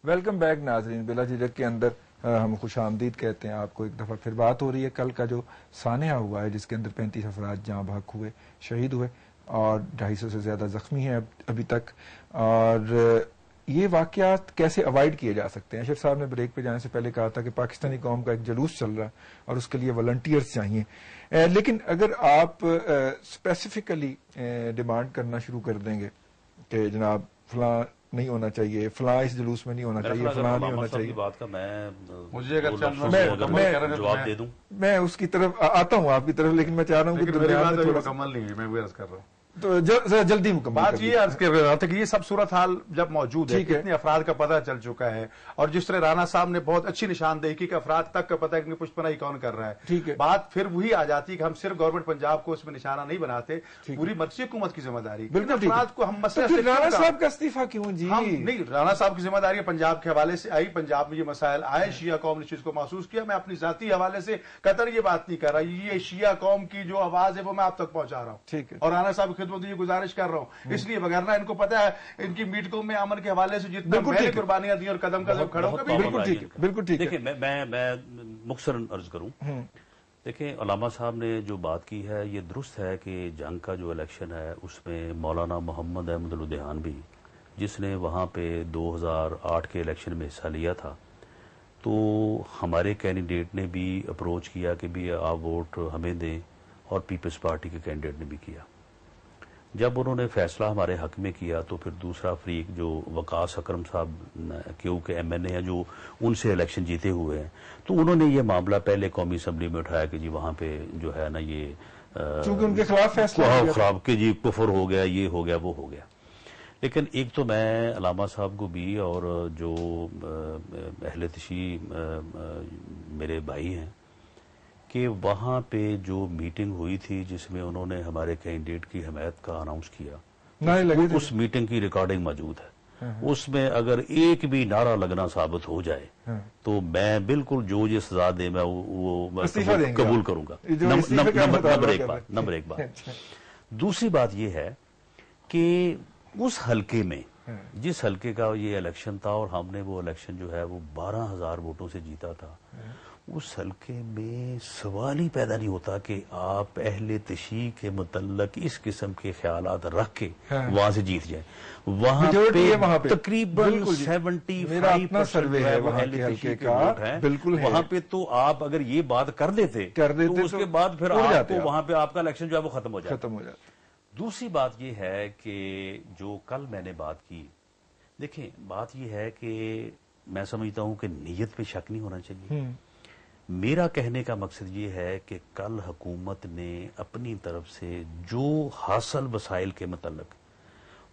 Welcome back ناظرین، بلا جھجک کے اندر ہم خوش آمدید کہتے ہیں آپ کو۔ ایک دفعہ پھر بات ہو رہی ہے کل کا جو سانحہ ہوا ہے جس کے اندر 35 افراد جاں بحق ہوئے، شہید ہوئے اور 250 سے زیادہ زخمی ہیں ابھی تک۔ اور یہ واقعات کیسے اوائڈ کیے جا سکتے ہیں؟ اشرف صاحب نے بریک پہ جانے سے پہلے کہا تھا کہ پاکستانی قوم کا ایک جلوس چل رہا ہے اور اس کے لیے والنٹیئرز چاہیے، لیکن اگر آپ اسپیسیفکلی ڈیمانڈ کرنا شروع کر دیں گے کہ جناب فلاں نہیں ہونا چاہیے، فلاں اس جلوس میں نہیں ہونا چاہیے، فلاں نہیں ہونا چاہیے، بات کا میں جواب دے دوں، میں اس کی طرف آتا ہوں آپ کی طرف، لیکن میں چاہ رہا ہوں کہ مکمل نہیں ہے، میں وہ عرض کر رہا ہوں تو جلدی مکمل بات یہ عرض کر رہا تھا کہ یہ سب صورتحال جب موجود ہے، کتنے افراد کا پتہ چل چکا ہے، اور جس طرح رانا صاحب نے بہت اچھی نشاندہی کی کہ افراد تک کا پتہ ہے کہ پشت پناہی کون کر رہا ہے، بات پھر وہی آ جاتی ہے کہ ہم صرف گورنمنٹ پنجاب کو اس میں نشانہ نہیں بناتے، پوری مرکزی حکومت کی ذمہ داری، افراد کو ہم مسئلہ سے رانا صاحب کا استعفیٰ کیوں؟ جی نہیں، رانا صاحب کی ذمہ داری پنجاب کے حوالے سے آئی، پنجاب میں یہ مسائل آئے، شیعہ قوم نے چیز کو محسوس کیا۔ میں اپنی ذاتی حوالے سے قطر یہ بات نہیں کر رہا، یہ شیعہ قوم کی جو آواز ہے وہ میں آپ تک پہنچا رہا ہوں، اور رانا صاحب کی خدمت یہ گزارش کر رہا ہوں، اس لیے وغیرہ ان کو پتا ہے ان کی میٹنگوں میں امن کے حوالے سے جتنا میں نے قربانیاں دی اور قدم قدم کھڑا ہوں۔ بالکل ٹھیک ہے۔ دیکھیں میں مختصراً عرض کروں، دیکھیں علامہ صاحب نے جو بات کی ہے یہ درست ہے کہ جنگ کا جو الیکشن ہے اس میں مولانا محمد احمد لدھیان بھی، جس نے وہاں پہ 2008 کے الیکشن میں حصہ لیا تھا، تو ہمارے کینڈیڈیٹ نے بھی اپروچ کیا کہ بھی آپ ووٹ ہمیں دیں، اور پیپلز پارٹی کے کینڈیڈیٹ نے بھی کیا۔ جب انہوں نے فیصلہ ہمارے حق میں کیا تو پھر دوسرا فریق جو وقاص اکرم صاحب کیوں کے ایم این اے ہیں جو ان سے الیکشن جیتے ہوئے ہیں، تو انہوں نے یہ معاملہ پہلے قومی اسمبلی میں اٹھایا کہ جی وہاں پہ جو ہے نا یہ چونکہ ان کے خلاف فیصلہ خراب کہ جی کفر ہو گیا، یہ ہو گیا، وہ ہو گیا۔ لیکن ایک تو میں علامہ صاحب کو بھی اور جو اہل تشیع میرے بھائی ہیں کہ وہاں پہ جو میٹنگ ہوئی تھی جس میں انہوں نے ہمارے کینڈیڈیٹ کی حمایت کا اناؤنس کیا، اس میٹنگ کی ریکارڈنگ موجود ہے، اس میں اگر ایک بھی نعرہ لگنا ثابت ہو جائے تو میں بالکل جو یہ سزا دے میں وہ قبول کروں گا۔ نمبر ایک بات۔ دوسری بات یہ ہے کہ اس حلقے میں جس حلقے کا یہ الیکشن تھا اور ہم نے وہ الیکشن جو ہے وہ 12,000 ووٹوں سے جیتا تھا، اس حلقے میں سوال ہی پیدا نہیں ہوتا کہ آپ اہل تشیع کے متعلق اس قسم کے خیالات رکھ کے وہاں سے جیت جائیں۔ وہاں پہ تقریباً 75% ہے وہ اہل تشیع کے ووٹ ہیں، وہاں پہ تو آپ اگر یہ بات کر دیتے تو اس کے بعد پھر آپ کو وہاں پہ آپ کا الیکشن جو ہے وہ ختم ہو جاتا۔ دوسری بات یہ ہے کہ جو کل میں نے بات کی، دیکھیں بات یہ ہے کہ میں سمجھتا ہوں کہ نیت پہ شک نہیں ہونا چاہیے۔ میرا کہنے کا مقصد یہ ہے کہ کل حکومت نے اپنی طرف سے جو حاصل وسائل کے متعلق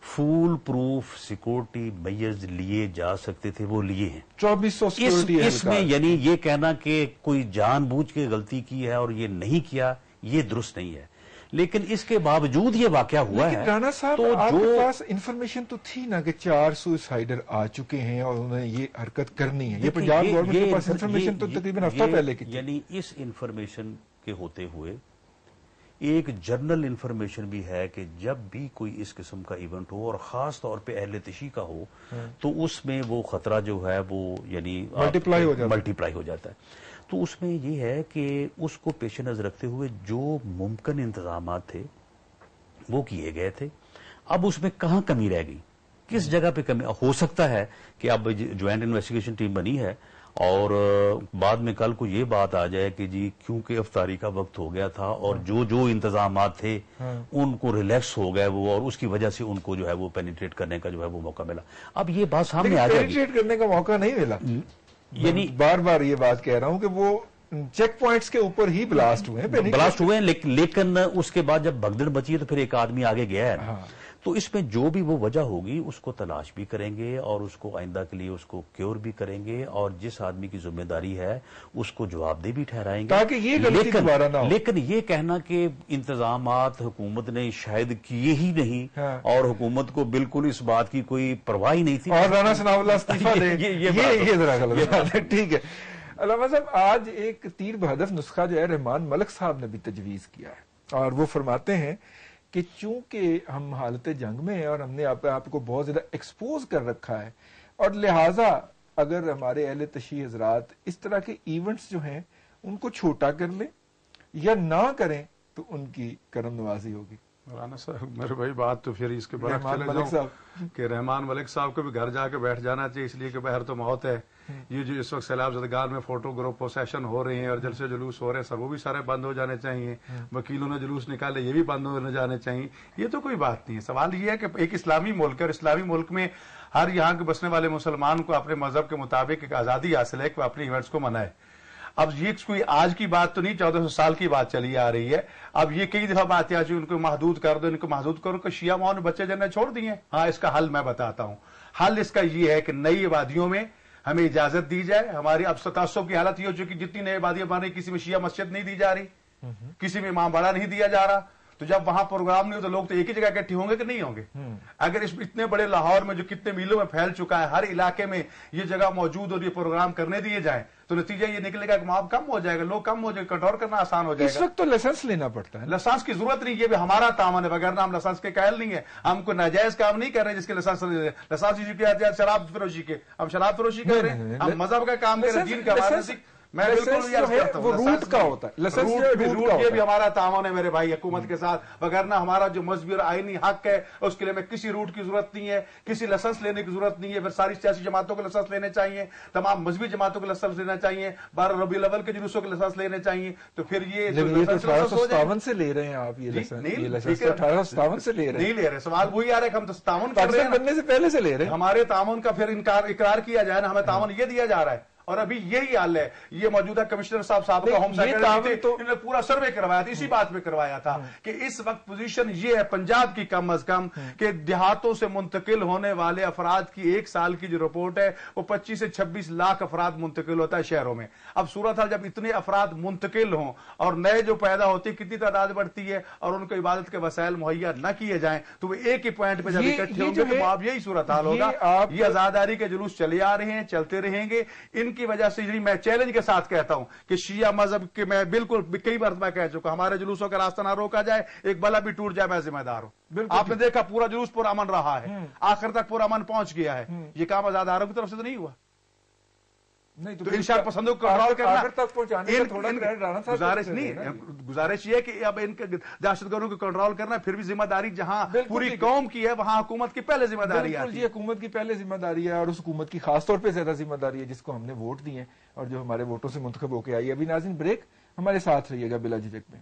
فول پروف سیکورٹی میئرز لیے جا سکتے تھے وہ لیے ہیں۔ 2400 سیکورٹی اس میں یعنی یہ کہنا کہ کوئی جان بوجھ کے غلطی کی ہے اور یہ نہیں کیا، یہ درست نہیں ہے، لیکن اس کے باوجود یہ واقعہ ہوا ہے۔ رانا صاحب آپ کے پاس انفارمیشن تو تھی نا کہ 4 سوسائڈر آ چکے ہیں اور انہوں نے یہ حرکت کرنی ہے، یہ پنجاب گورنمنٹ کے پاس انفارمیشن تو تقریباً ہفتہ پہلے کی تھی۔ یعنی اس انفارمیشن کے ہوتے ہوئے ایک جنرل انفارمیشن بھی ہے کہ جب بھی کوئی اس قسم کا ایونٹ ہو اور خاص طور پہ اہل تشیع کا ہو تو اس میں وہ خطرہ جو ہے وہ یعنی ملٹیپلائی ہو جاتا ہے۔ تو اس میں یہ ہے کہ اس کو پیش نظر رکھتے ہوئے جو ممکن انتظامات تھے وہ کیے گئے تھے۔ اب اس میں کہاں کمی رہ گئی، کس جگہ پہ کمی ہو سکتا ہے کہ اب جوائنٹ انویسٹیگیشن ٹیم بنی ہے اور بعد میں کل کو یہ بات آ جائے کہ جی کیونکہ افطاری کا وقت ہو گیا تھا اور جو انتظامات تھے ان کو ریلیکس ہو گئے وہ، اور اس کی وجہ سے ان کو جو ہے وہ پینیٹریٹ کرنے کا جو ہے وہ موقع ملا۔ اب یہ بات سامنے آ جائے گی، پینیٹریٹ کرنے کا موقع نہیں ملا، یعنی بار بار یہ بات کہہ رہا ہوں کہ وہ چیک پوائنٹس کے اوپر ہی بلاسٹ ہوئے ہیں، لیکن اس کے بعد جب بھگدڑ بچی ہے تو پھر ایک آدمی آگے گیا ہے، تو اس میں جو بھی وہ وجہ ہوگی اس کو تلاش بھی کریں گے اور اس کو آئندہ کے لیے اس کو کیور بھی کریں گے، اور جس آدمی کی ذمہ داری ہے اس کو جواب دہ بھی ٹھہرائیں گے، تاکہ یہ غلطی دوبارہ نہ ہو۔ لیکن یہ کہنا کہ انتظامات حکومت نے شاید کیے ہی نہیں اور حکومت کو بالکل اس بات کی کوئی پرواہ ہی نہیں تھی اور رانا ثناء اللہ استعفیٰ دے، یہ ذرا غلط بات ہے۔ ٹھیک ہے علامہ صاحب، آج ایک تیر بہدف نسخہ جو ہے رحمان ملک صاحب نے بھی تجویز کیا ہے، اور وہ فرماتے ہیں کہ چونکہ ہم حالت جنگ میں ہیں اور ہم نے آپ کو بہت زیادہ ایکسپوز کر رکھا ہے اور لہٰذا اگر ہمارے اہل تشیع حضرات اس طرح کے ایونٹس جو ہیں ان کو چھوٹا کر لیں یا نہ کریں تو ان کی کرم نوازی ہوگی. مولانا صاحب میرے بھائی بات تو پھر اس کے برعکس چلے جاؤں کہ رحمان ملک صاحب کو بھی گھر جا کے بیٹھ جانا چاہیے، اس لیے کہ بہر تو موت ہے. یہ جو اس وقت سیلاب زدگان میں فوٹو گروپ پروسیشن ہو رہے ہیں اور جلسے جلوس ہو رہے ہیں سر، وہ بھی سارے بند ہو جانے چاہیے. وکیلوں نے جلوس نکالے، یہ بھی بند ہو جانے چاہیے. یہ تو کوئی بات نہیں ہے. سوال یہ ہے کہ ایک اسلامی ملک ہے اور اسلامی ملک میں ہر یہاں کے بسنے والے مسلمان کو اپنے مذہب کے مطابق ایک آزادی حاصل ہے کہ وہ اپنے ایونٹس کو منائے. اب یہ کوئی آج کی بات تو نہیں، 1400 سال کی بات چلی آ رہی ہے. اب یہ کئی دفعہ بات آ چکی ان کو محدود کر دو، ان کو محدود کرو کہ شیعہ ماؤں نے بچے جننے چھوڑ دیے. ہاں اس کا حل میں بتاتا ہوں. حل اس کا یہ ہے کہ نئی آبادیوں میں ہمیں اجازت دی جائے. ہماری اب تعصب کی حالت یہ ہو چکی جتنی نئی آبادیاں بن رہی کسی میں شیعہ مسجد نہیں دی جا رہی، کسی میں امام باڑہ نہیں دیا جا رہا. تو جب وہاں پروگرام نہیں ہو تو لوگ تو ایک ہی جگہ اکٹھے ہوں گے کہ نہیں ہوں گے؟ اگر اس اتنے بڑے لاہور میں جو کتنے میلوں میں پھیل چکا ہے، ہر علاقے میں یہ جگہ موجود اور یہ پروگرام کرنے دیے جائیں تو نتیجہ یہ نکلے گا کہ معاف کم ہو جائے گا، لوگ کم ہو جائے گا، کنٹرول کرنا آسان ہو جائے گا. اس وقت تو لائسنس لینا پڑتا ہے. لائسنس کی ضرورت نہیں، یہ بھی ہمارا تعاون ہے، وغیرہ ہم لائسنس کے قائل نہیں ہے. ہم کوئی ناجائز کام نہیں کر رہے جس کے لائسنس لائسنس شراب فروشی کے ہم شراب فروشی کر رہے ہیں. ہم مذہب کا کام کر رہے ہیں، دین کا. میں بالکل وہ روٹ کا ہوتا ہے، روٹ یہ بھی ہمارا تعاون ہے میرے بھائی حکومت کے ساتھ. وغیرہ ہمارا جو مذہبی اور آئینی حق ہے اس کے لیے میں کسی روٹ کی ضرورت نہیں ہے، کسی لائسنس لینے کی ضرورت نہیں ہے. پھر ساری سیاسی جماعتوں کے لائسنس لینے چاہیے، تمام مذہبی جماعتوں کے لائسنس لینا چاہیے، 12 ربیع الاول کے جلوسوں کے لائسنس لینے چاہیے. تو پھر یہ 1857 سے لے رہے ہیں آپ، یہ لائسنس 1857 سے لے رہے ہیں. نہیں لے رہے. سوال وہی آ رہا ہے کہ ہم تو تعاون کر رہے ہیں، بننے سے پہلے سے لے رہے ہیں. ہمارے تعاون کا پھر اقرار کیا جائے نا، ہمیں تعاون یہ دیا جا رہا ہے. اور ابھی یہی حال ہے. یہ موجودہ کمشنر صاحب کا ہوم سیکرٹری انہوں نے پورا سروے کروایا تھا، اسی بات پہ کروایا تھا کہ اس وقت پوزیشن یہ ہے پنجاب کی کم از کم کہ دیہاتوں سے منتقل ہونے والے افراد کی ایک سال کی جو رپورٹ ہے وہ 25 سے 26 لاکھ افراد منتقل ہوتا ہے شہروں میں. اب صورت حال جب اتنے افراد منتقل ہوں اور نئے جو پیدا ہوتی کتنی تعداد بڑھتی ہے اور ان کو عبادت کے وسائل مہیا نہ کیے جائیں تو وہ ایک ہی پوائنٹ پہ جب اکٹھے ہوں گے تو اب یہی صورت حال ہوگا. یہ آزاداری کے جلوس چلے آ رہے ہیں، چلتے رہیں گے. ان کی وجہ سے میں چیلنج کے ساتھ کہتا ہوں کہ شیعہ مذہب کے میں بالکل کئی بار میں کہہ چکا ہمارے جلوسوں کا راستہ نہ روکا جائے، ایک بلا بھی ٹوٹ جائے میں ذمہ دار ہوں. آپ نے دیکھا پورا جلوس پر امن رہا ہے، آخر تک پورا امن پہنچ گیا ہے. یہ کام آزاداروں کی طرف سے تو نہیں ہوا. نہیں تو انشاء پسندوں کو کنٹرول کرنا گزارش نہیں، گزارش یہ کہ اب ان کے دہشت گردوں کو کنٹرول کرنا پھر بھی ذمہ داری جہاں پوری قوم کی ہے وہاں حکومت کی پہلے ذمہ داری ہے. جی حکومت کی پہلے ذمہ داری ہے اور اس حکومت کی خاص طور پہ زیادہ ذمہ داری ہے جس کو ہم نے ووٹ دیے اور جو ہمارے ووٹوں سے منتخب ہو کے آئی. ابھی ناظرین بریک، ہمارے ساتھ رہیے گا بلا جھجک میں.